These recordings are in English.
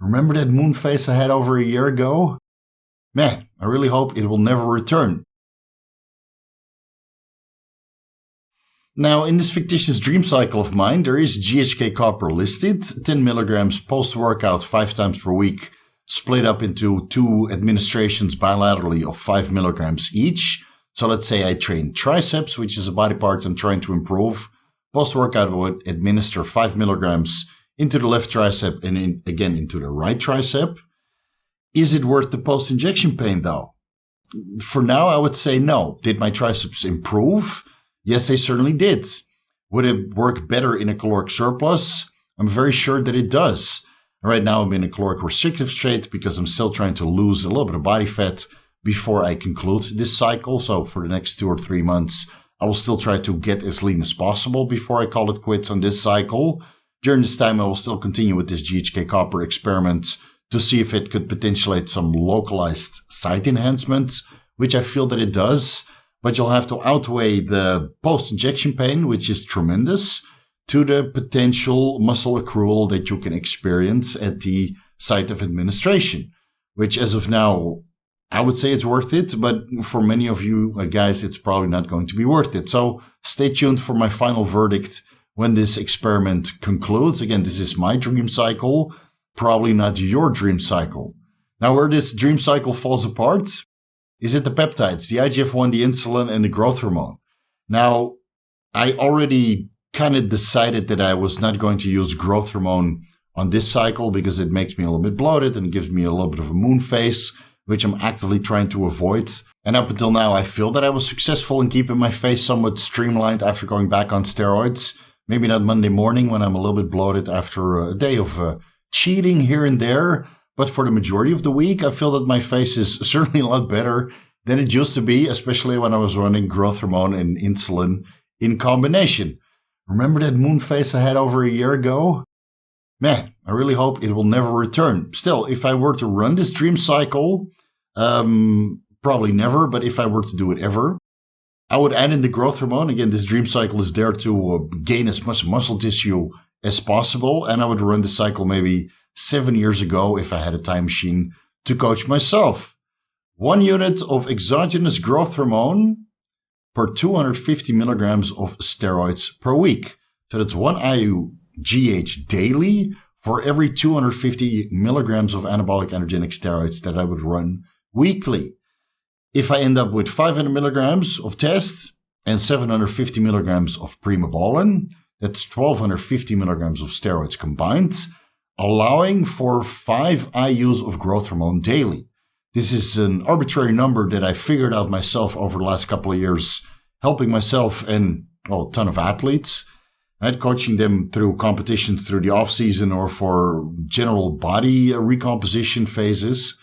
Remember that moon phase I had over a year ago? Man, I really hope it will never return. Now, in this fictitious dream cycle of mine, there is GHK-Cu listed, 10 milligrams post-workout 5 times per week, split up into 2 administrations bilaterally of 5 milligrams each. So let's say I train triceps, which is a body part I'm trying to improve. Post-workout I would administer 5 milligrams into the left tricep and again into the right tricep. Is it worth the post-injection pain though? For now, I would say no. Did my triceps improve? Yes, they certainly did. Would it work better in a caloric surplus? I'm very sure that it does. Right now, I'm in a caloric restrictive state because I'm still trying to lose a little bit of body fat before I conclude this cycle. So for the next 2 or 3 months, I will still try to get as lean as possible before I call it quits on this cycle. During this time, I will still continue with this GHK-Cu experiment to see if it could potentiate some localized site enhancements, which I feel that it does. But you'll have to outweigh the post-injection pain, which is tremendous, to the potential muscle accrual that you can experience at the site of administration, which as of now, I would say it's worth it. But for many of you guys, it's probably not going to be worth it. So stay tuned for my final verdict when this experiment concludes. Again, this is my dream cycle, probably not your dream cycle. Now, where this dream cycle falls apart, is it the peptides, the IGF-1, the insulin, and the growth hormone? Now, I already kind of decided that I was not going to use growth hormone on this cycle because it makes me a little bit bloated and gives me a little bit of a moon face, which I'm actively trying to avoid. And up until now, I feel that I was successful in keeping my face somewhat streamlined after going back on steroids. Maybe not Monday morning when I'm a little bit bloated after a day of cheating here and there. But for the majority of the week, I feel that my face is certainly a lot better than it used to be, especially when I was running growth hormone and insulin in combination. Remember that moon face I had over a year ago? Man, I really hope it will never return. Still, if I were to run this dream cycle, probably never, but if I were to do it ever, I would add in the growth hormone. Again, this dream cycle is there to gain as much muscle tissue as possible, and I would run the cycle maybe 7 years ago if I had a time machine to coach myself. 1 unit of exogenous growth hormone per 250 milligrams of steroids per week. So that's 1 IU/GH daily for every 250 milligrams of anabolic androgenic steroids that I would run weekly. If I end up with 500 milligrams of test and 750 milligrams of primobolan, that's 1250 milligrams of steroids combined, allowing for 5 IUs of growth hormone daily. This is an arbitrary number that I figured out myself over the last couple of years, helping myself and a ton of athletes, and coaching them through competitions through the off-season or for general body recomposition phases.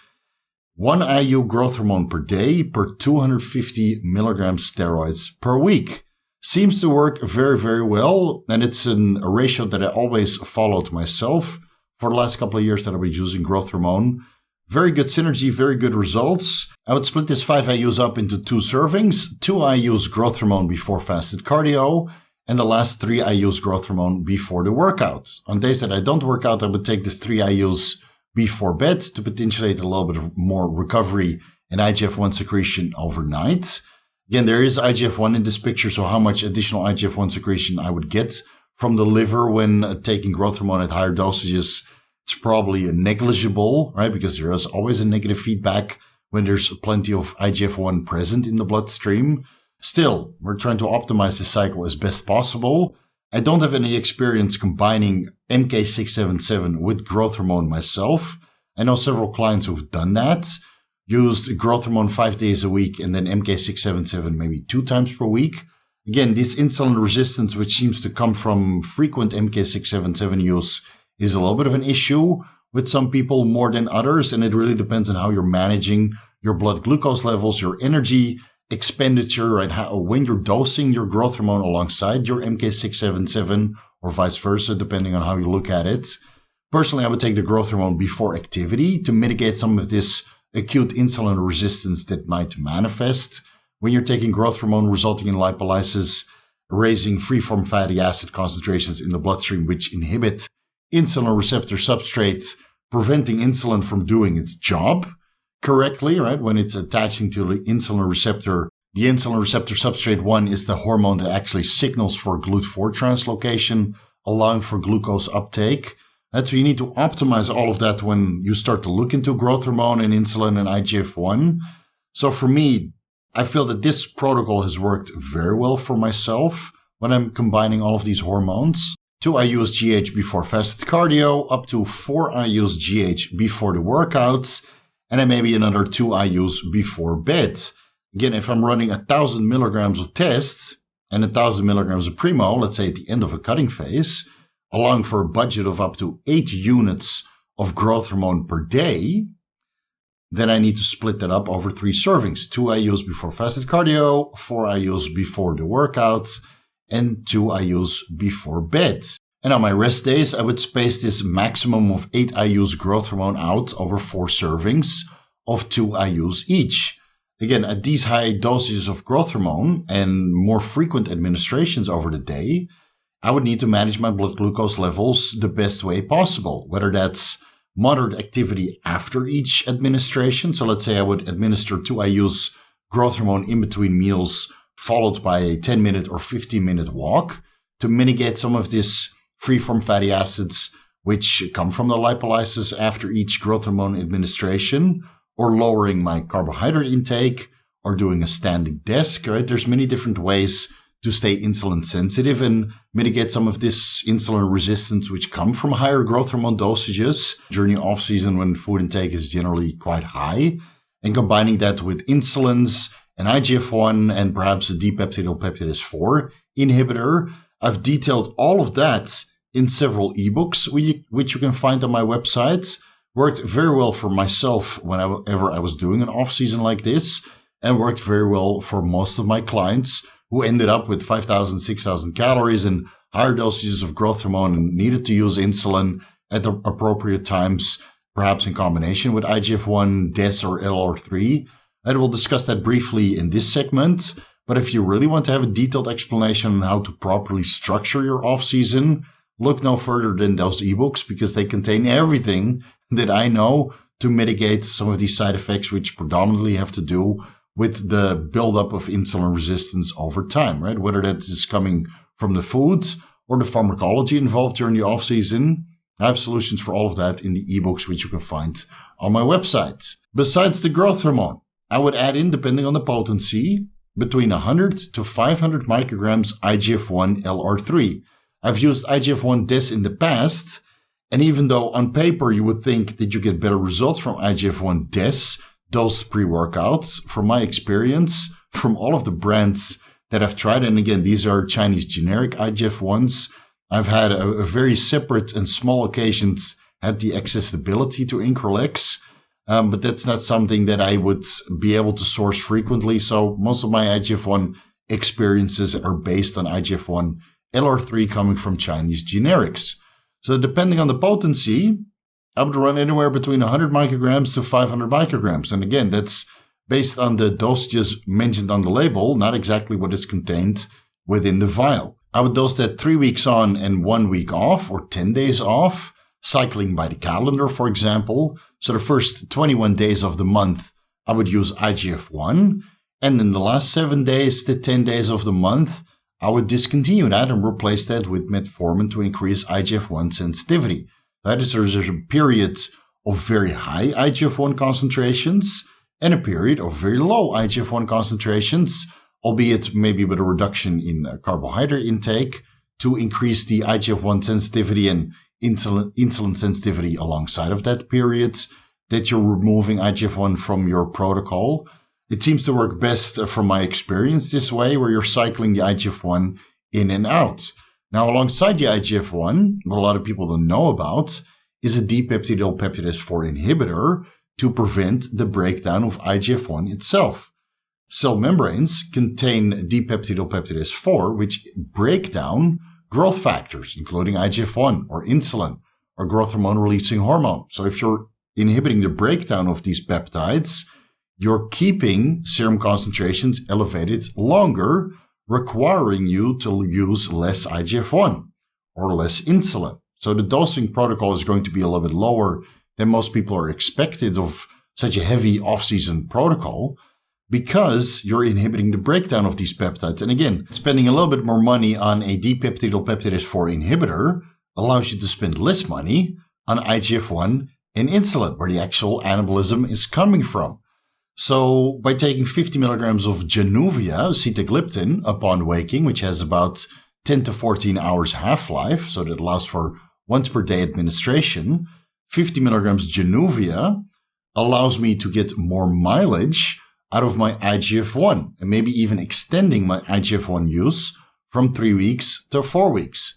1 IU growth hormone per day per 250 milligrams steroids per week. Seems to work very, very well, and it's a ratio that I always followed myself for the last couple of years that I've been using growth hormone. Very good synergy, very good results. I would split this 5 IUs up into 2 servings, 2 IUs growth hormone before fasted cardio, and the last 3 IUs growth hormone before the workouts. On days that I don't work out, I would take this 3 IUs before bed to potentiate a little bit of more recovery and IGF-1 secretion overnight. Again, there is IGF-1 in this picture, so how much additional IGF-1 secretion I would get from the liver when taking growth hormone at higher dosages, it's probably negligible, right? Because there is always a negative feedback when there's plenty of IGF-1 present in the bloodstream. Still, we're trying to optimize the cycle as best possible. I don't have any experience combining MK677 with growth hormone myself. I know several clients who've done that, used growth hormone 5 days a week and then MK677 maybe 2 times per week. Again, this insulin resistance, which seems to come from frequent MK677 use, is a little bit of an issue with some people more than others, and it really depends on how you're managing your blood glucose levels, your energy expenditure, right? When you're dosing your growth hormone alongside your MK677 or vice versa, depending on how you look at it. Personally, I would take the growth hormone before activity to mitigate some of this acute insulin resistance that might manifest when you're taking growth hormone, resulting in lipolysis, raising free-form fatty acid concentrations in the bloodstream, which inhibit insulin receptor substrate preventing insulin from doing its job correctly, right? When it's attaching to the insulin receptor substrate 1 is the hormone that actually signals for GLUT4 translocation, allowing for glucose uptake. And so you need to optimize all of that when you start to look into growth hormone and insulin and IGF-1. So for me, I feel that this protocol has worked very well for myself when I'm combining all of these hormones. 2 IUs GH before fasted cardio, up to 4 IUs GH before the workouts, and then maybe another 2 IUs before bed. Again, if I'm running 1,000 milligrams of test and 1,000 milligrams of Primo, let's say at the end of a cutting phase, allowing for a budget of up to 8 units of growth hormone per day, then I need to split that up over 3 servings. 2 IUs before fasted cardio, 4 IUs before the workouts, and 2 IUs before bed. And on my rest days, I would space this maximum of 8 IUs growth hormone out over 4 servings of 2 IUs each. Again, at these high dosages of growth hormone and more frequent administrations over the day, I would need to manage my blood glucose levels the best way possible, whether that's moderate activity after each administration. So let's say I would administer 2 IUs growth hormone in between meals, followed by a 10-minute or 15-minute walk to mitigate some of this free-form fatty acids which come from the lipolysis after each growth hormone administration, or lowering my carbohydrate intake, or doing a standing desk, right? There's many different ways to stay insulin sensitive and mitigate some of this insulin resistance which come from higher growth hormone dosages during the off-season when food intake is generally quite high, and combining that with insulins and IGF-1 and perhaps a Dipeptidyl-Peptidase 4 inhibitor. I've detailed all of that in several ebooks, which you can find on my website. Worked very well for myself whenever I was doing an off-season like this, and worked very well for most of my clients who ended up with 5,000, 6,000 calories and higher dosages of growth hormone and needed to use insulin at the appropriate times, perhaps in combination with IGF-1, DES, or LR3. I will discuss that briefly in this segment, but if you really want to have a detailed explanation on how to properly structure your off-season, look no further than those ebooks, because they contain everything that I know to mitigate some of these side effects, which predominantly have to do with the buildup of insulin resistance over time, right? Whether that is coming from the foods or the pharmacology involved during the off-season. I have solutions for all of that in the ebooks, which you can find on my website. Besides the growth hormone, I would add in, depending on the potency, between 100 to 500 micrograms IGF-1 LR3. I've used IGF-1 DES in the past, and even though on paper you would think that you get better results from IGF-1 DES dosed pre-workouts, from my experience, from all of the brands that I've tried, and again, these are Chinese generic IGF-1s, I've had a very separate and small occasions had the accessibility to Increlex, but that's not something that I would be able to source frequently. So most of my IGF-1 experiences are based on IGF-1 LR3 coming from Chinese generics. So depending on the potency, I would run anywhere between 100 micrograms to 500 micrograms. And again, that's based on the dosages mentioned on the label, not exactly what is contained within the vial. I would dose that 3 weeks on and 1 week off, or 10 days off, cycling by the calendar, for example. So the first 21 days of the month, I would use IGF-1. And then the last 7 days to 10 days of the month, I would discontinue that and replace that with metformin to increase IGF-1 sensitivity. That is, there's a period of very high IGF-1 concentrations and a period of very low IGF-1 concentrations, albeit maybe with a reduction in carbohydrate intake to increase the IGF-1 sensitivity and insulin sensitivity alongside of that period that you're removing IGF-1 from your protocol. It seems to work best from my experience this way, where you're cycling the IGF-1 in and out. Now, alongside the IGF-1, what a lot of people don't know about is a Dipeptidyl-Peptidase 4 inhibitor to prevent the breakdown of IGF-1 itself. Cell membranes contain Dipeptidyl-Peptidase 4, which break down growth factors, including IGF-1 or insulin or growth hormone-releasing hormone. So if you're inhibiting the breakdown of these peptides, you're keeping serum concentrations elevated longer, requiring you to use less IGF-1 or less insulin. So the dosing protocol is going to be a little bit lower than most people are expected of such a heavy off-season protocol, because you're inhibiting the breakdown of these peptides. And again, spending a little bit more money on a Dipeptidyl-Peptidase 4 inhibitor allows you to spend less money on IGF-1 and insulin, where the actual anabolism is coming from. So by taking 50 milligrams of Januvia, Sitagliptin, upon waking, which has about 10 to 14 hours half-life, so that allows for once per day administration, 50 milligrams Januvia allows me to get more mileage out of my IGF-1, and maybe even extending my IGF-1 use from 3 weeks to 4 weeks.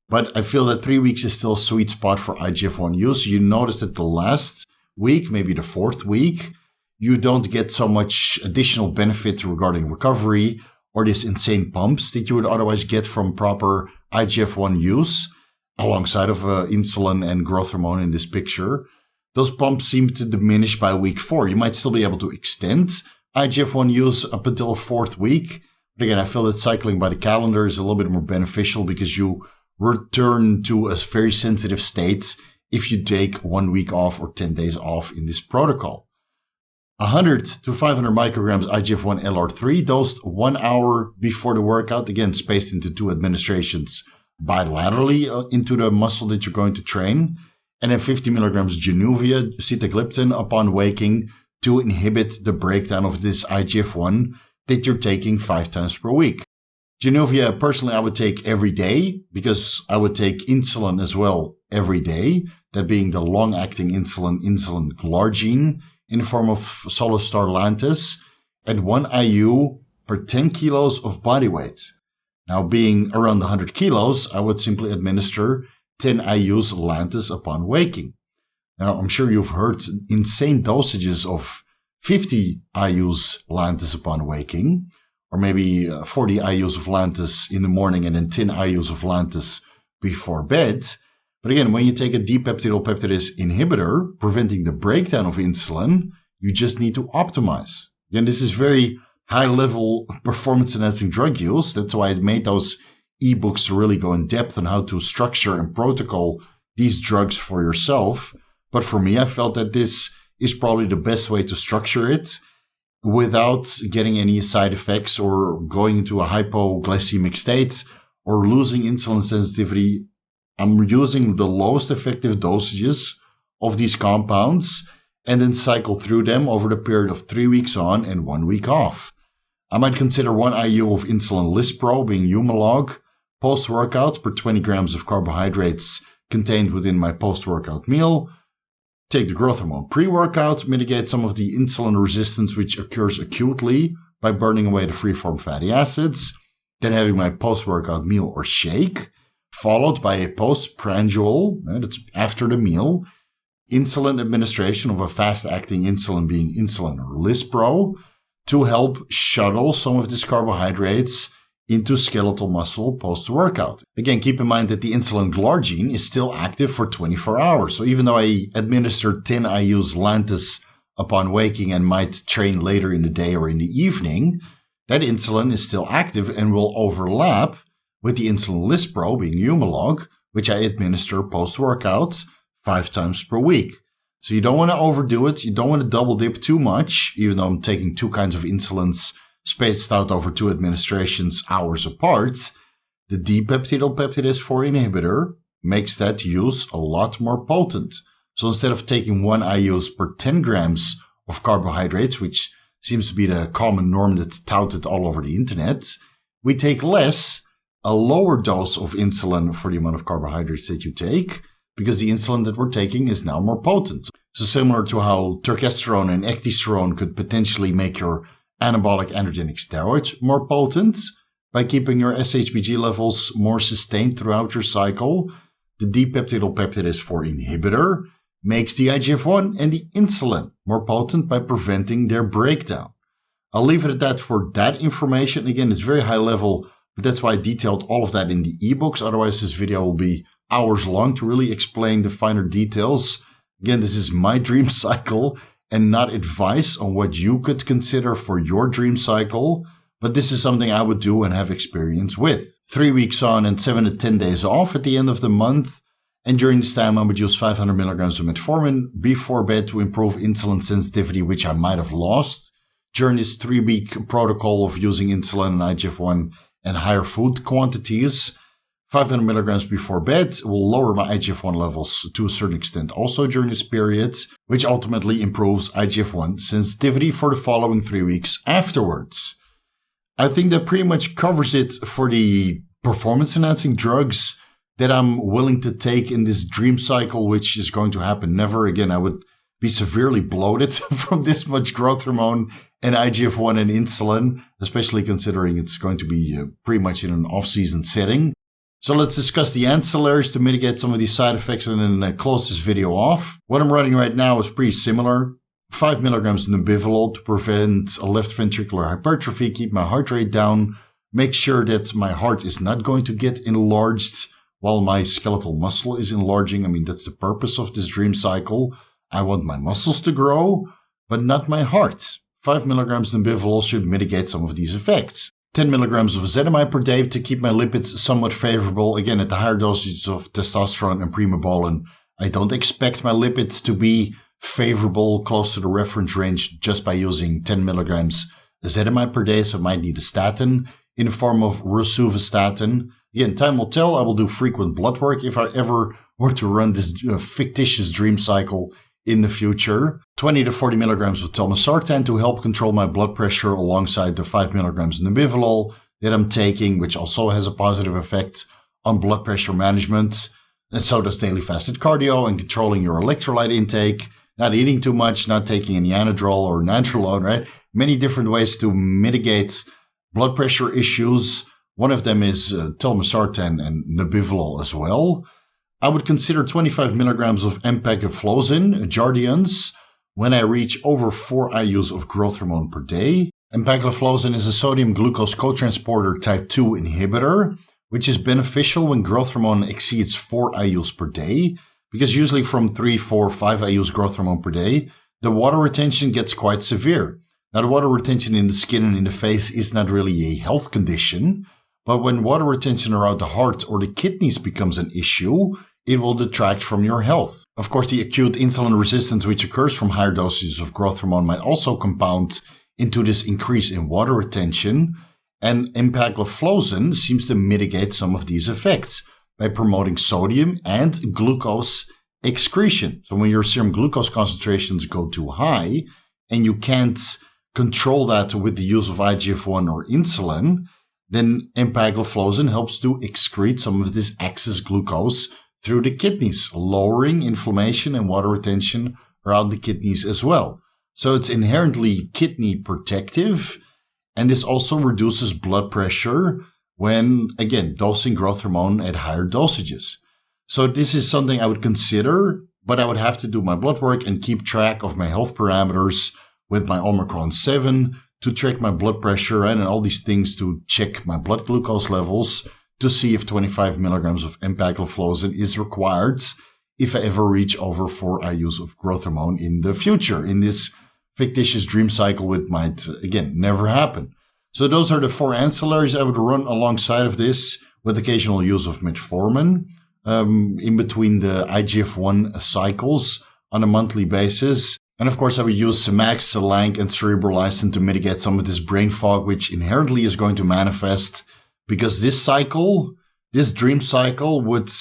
But I feel that 3 weeks is still a sweet spot for IGF-1 use. You notice that the last week, maybe the 4th week, you don't get so much additional benefit regarding recovery or these insane pumps that you would otherwise get from proper IGF-1 use, alongside of insulin and growth hormone in this picture. Those pumps seem to diminish by week 4. You might still be able to extend IGF-1 use up until 4th week. But again, I feel that cycling by the calendar is a little bit more beneficial because you return to a very sensitive state if you take 1 week off or 10 days off in this protocol. 100 to 500 micrograms IGF-1 LR3 dosed 1 hour before the workout, again spaced into 2 administrations bilaterally into the muscle that you're going to train. And then 50 milligrams Januvia, Sitagliptin, upon waking to inhibit the breakdown of this IGF-1 that you're taking 5 times per week. Januvia, personally, I would take every day because I would take insulin as well every day, that being the long-acting insulin, insulin glargine, in the form of Solostar Lantus, at 1 IU per 10 kilos of body weight. Now, being around 100 kilos, I would simply administer 10 IUs Lantus upon waking. Now, I'm sure you've heard insane dosages of 50 IUs Lantus upon waking, or maybe 40 IUs of Lantus in the morning and then 10 IUs of Lantus before bed. But again, when you take a Dipeptidyl-Peptidase inhibitor, preventing the breakdown of insulin, you just need to optimize. Again, this is very high-level performance-enhancing drug use. That's why I made those ebooks to really go in depth on how to structure and protocol these drugs for yourself. But for me, I felt that this is probably the best way to structure it without getting any side effects or going into a hypoglycemic state or losing insulin sensitivity. I'm using the lowest effective dosages of these compounds and then cycle through them over the period of 3 weeks on and 1 week off. I might consider 1 IU of insulin Lispro, being Humalog, post-workout per 20 grams of carbohydrates contained within my post-workout meal. Take the growth hormone pre-workout, mitigate some of the insulin resistance which occurs acutely by burning away the free-form fatty acids, then having my post-workout meal or shake, followed by a postprandial, that's after the meal, insulin administration of a fast-acting insulin, being insulin or Lispro, to help shuttle some of these carbohydrates into skeletal muscle post-workout. Again, keep in mind that the insulin glargine is still active for 24 hours. So even though I administer 10 IUs Lantus upon waking and might train later in the day or in the evening, that insulin is still active and will overlap with the insulin Lispro, being Humalog, which I administer post-workout 5 times per week. So you don't want to overdo it. You don't want to double dip too much, even though I'm taking 2 kinds of insulins spaced out over 2 administrations hours apart. The Dipeptidyl-Peptidase 4 inhibitor makes that use a lot more potent. So instead of taking 1 IUs per 10 grams of carbohydrates, which seems to be the common norm that's touted all over the internet, we take less, a lower dose of insulin for the amount of carbohydrates that you take, because the insulin that we're taking is now more potent. So similar to how turkesterone and ecdysterone could potentially make your anabolic androgenic steroids more potent by keeping your SHBG levels more sustained throughout your cycle, the Dipeptidyl-Peptidase 4 inhibitor makes the IGF-1 and the insulin more potent by preventing their breakdown. I'll leave it at that for that information. Again, it's very high level, but that's why I detailed all of that in the ebooks. Otherwise, this video will be hours long to really explain the finer details. Again, this is my dream cycle and not advice on what you could consider for your dream cycle, but this is something I would do and have experience with. 3 weeks on and 7 to 10 days off at the end of the month, And during this time, I would use 500 milligrams of metformin before bed to improve insulin sensitivity, which I might have lost during this 3-week protocol of using insulin and IGF-1 and higher food quantities. 500 milligrams before bed will lower my IGF-1 levels to a certain extent also during this period, which ultimately improves IGF-1 sensitivity for the following 3 weeks afterwards. I think that pretty much covers it for the performance-enhancing drugs that I'm willing to take in this dream cycle, which is going to happen never again. I would be severely bloated from this much growth hormone and IGF-1 and insulin, especially considering it's going to be pretty much in an off-season setting. So let's discuss the ancillaries to mitigate some of these side effects and then close this video off. What I'm running right now is pretty similar. 5 milligrams Nootropics to prevent a left ventricular hypertrophy, keep my heart rate down, make sure that my heart is not going to get enlarged while my skeletal muscle is enlarging. I mean, that's the purpose of this dream cycle. I want my muscles to grow, but not my heart. 5 milligrams Nootropics should mitigate some of these effects. 10 milligrams of ezetimibe per day to keep my lipids somewhat favorable. Again, at the higher dosages of testosterone and primobolan, I don't expect my lipids to be favorable, close to the reference range, just by using 10 milligrams ezetimibe per day. So I might need a statin in the form of rosuvastatin. Again, time will tell. I will do frequent blood work if I ever were to run this fictitious dream cycle in the future. 20 to 40 milligrams of telmisartan to help control my blood pressure alongside the 5 milligrams Nootropics that I'm taking, which also has a positive effect on blood pressure management. And so does daily fasted cardio and controlling your electrolyte intake, not eating too much, not taking any Anadrol or Nandrolone, right? Many different ways to mitigate blood pressure issues. One of them is telmisartan and Nootropics as well. I would consider 25 milligrams of empagliflozin, Jardiance, when I reach over 4 IUs of growth hormone per day. Empagliflozin is a sodium glucose cotransporter type 2 inhibitor, which is beneficial when growth hormone exceeds 4 IUs per day, because usually from 3, 4, 5 IUs growth hormone per day, the water retention gets quite severe. Now, the water retention in the skin and in the face is not really a health condition, but when water retention around the heart or the kidneys becomes an issue, it will detract from your health. Of course, the acute insulin resistance which occurs from higher dosages of growth hormone might also compound into this increase in water retention, and empagliflozin seems to mitigate some of these effects by promoting sodium and glucose excretion. So when your serum glucose concentrations go too high and you can't control that with the use of IGF-1 or insulin, then empagliflozin helps to excrete some of this excess glucose through the kidneys, lowering inflammation and water retention around the kidneys as well. So it's inherently kidney protective, and this also reduces blood pressure when, again, dosing growth hormone at higher dosages. So this is something I would consider, but I would have to do my blood work and keep track of my health parameters with my Omicron 7 to check my blood pressure and all these things to check my blood glucose levels to see if 25 milligrams of empagliflozin is required if I ever reach over 4 IUs of growth hormone in the future. In this fictitious dream cycle, it might, again, never happen. So those are the 4 ancillaries I would run alongside of this, with occasional use of metformin in between the IGF-1 cycles on a monthly basis. And of course, I would use Semax, Lank, and cerebrolystin to mitigate some of this brain fog, which inherently is going to manifest because this cycle, this dream cycle, would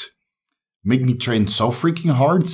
make me train so freaking hard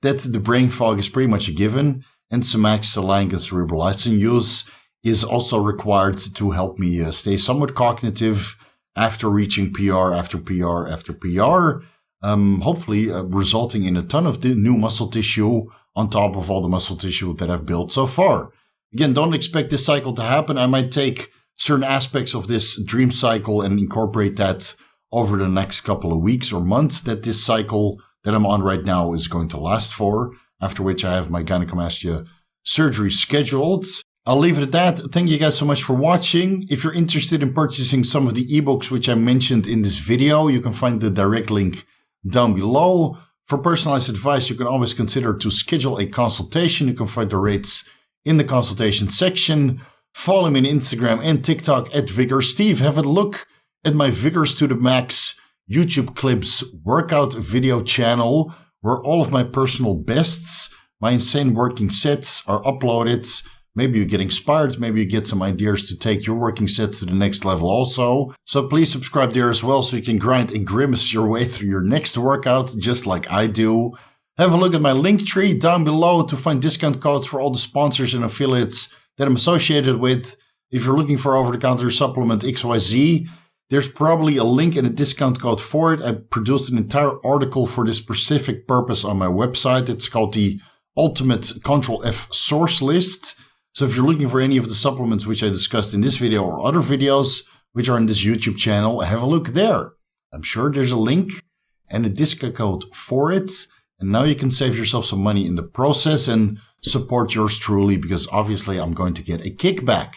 that the brain fog is pretty much a given. And Semax, Lank, and cerebrolystin use is also required to help me stay somewhat cognitive after reaching PR after PR after PR, hopefully resulting in a ton of new muscle tissue on top of all the muscle tissue that I've built so far. Again, don't expect this cycle to happen. I might take certain aspects of this dream cycle and incorporate that over the next couple of weeks or months that this cycle that I'm on right now is going to last for, after which I have my gynecomastia surgery scheduled. I'll leave it at that. Thank you guys so much for watching. If you're interested in purchasing some of the ebooks which I mentioned in this video, you can find the direct link down below. For personalized advice, you can always consider to schedule a consultation. You can find the rates in the consultation section. Follow me on Instagram and TikTok at Vigorous Steve. Have a look at my Vigorous to the Max YouTube Clips workout video channel where all of my personal bests, my insane working sets are uploaded. Maybe you get inspired, maybe you get some ideas to take your working sets to the next level also. So please subscribe there as well so you can grind and grimace your way through your next workout just like I do. Have a look at my link tree down below to find discount codes for all the sponsors and affiliates that I'm associated with. If you're looking for over-the-counter supplement XYZ, there's probably a link and a discount code for it. I produced an entire article for this specific purpose on my website. It's called the Ultimate Control F Source List. So if you're looking for any of the supplements which I discussed in this video or other videos which are in this YouTube channel, have a look there. I'm sure there's a link and a discount code for it. And now you can save yourself some money in the process and support yours truly, because obviously I'm going to get a kickback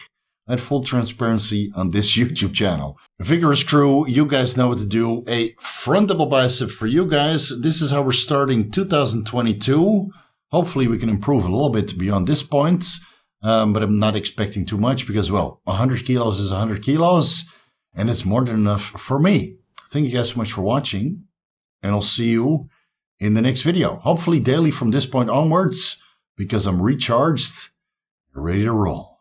at full transparency on this YouTube channel. Vigorous crew, you guys know what to do. A front double bicep for you guys. This is how we're starting 2022. Hopefully we can improve a little bit beyond this point. But I'm not expecting too much because, well, 100 kilos is 100 kilos. And it's more than enough for me. Thank you guys so much for watching. And I'll see you in the next video. Hopefully daily from this point onwards, because I'm recharged, ready to roll.